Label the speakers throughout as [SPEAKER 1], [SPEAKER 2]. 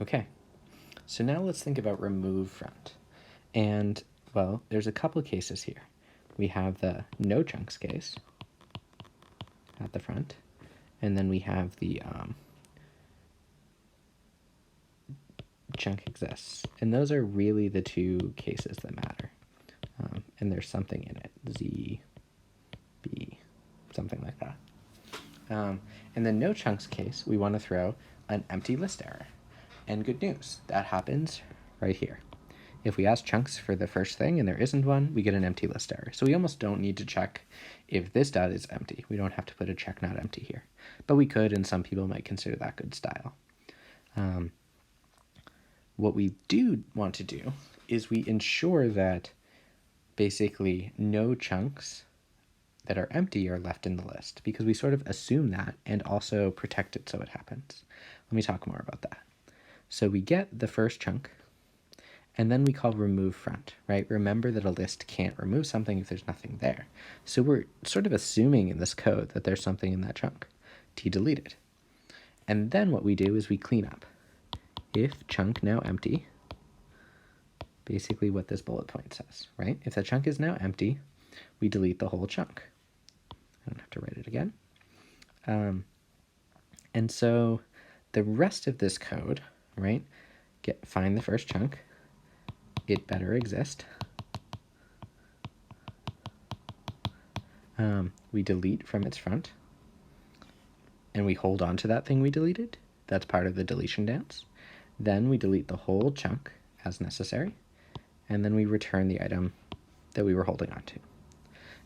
[SPEAKER 1] Okay, so now let's think about removeFront. And, well, there's a couple cases here. We have the no chunks case at the front, and then we have the chunk exists. And those are really the two cases that matter. And there's something in it, Z, B, something like that. In the no chunks case, we want to throw an empty list error. And good news, that happens right here. If we ask chunks for the first thing and there isn't one, we get an empty list error. So we almost don't need to check if this dot is empty. We don't have to put a check not empty here. But we could, and some people might consider that good style. What we do want to do is we ensure that basically no chunks that are empty are left in the list, because we sort of assume that and also protect it so it happens. Let me talk more about that. So we get the first chunk, and then we call removeFront, right? Remember that a list can't remove something if there's nothing there. So we're sort of assuming in this code that there's something in that chunk, t-deleted. And then what we do is we clean up. If chunk now empty, basically what this bullet point says, right? If the chunk is now empty, we delete the whole chunk. I don't have to write it again. And so the rest of this code, right? Find the first chunk. It better exist. We delete from its front. And we hold on to that thing we deleted. That's part of the deletion dance. Then we delete the whole chunk as necessary. And then we return the item that we were holding on to.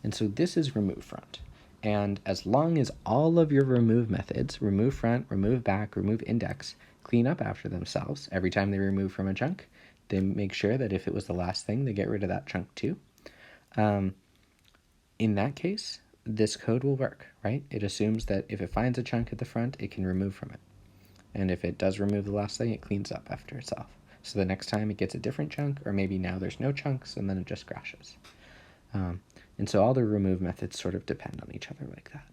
[SPEAKER 1] And so this is removeFront. And as long as all of your remove methods, removeFront, removeBack, removeIndex, clean up after themselves every time they remove from a chunk, they make sure that if it was the last thing, they get rid of that chunk too. In that case, this code will work, right? It assumes that if it finds a chunk at the front, it can remove from it. And if it does remove the last thing, it cleans up after itself. So the next time it gets a different chunk, or maybe now there's no chunks, and then it just crashes. And so all the remove methods sort of depend on each other like that.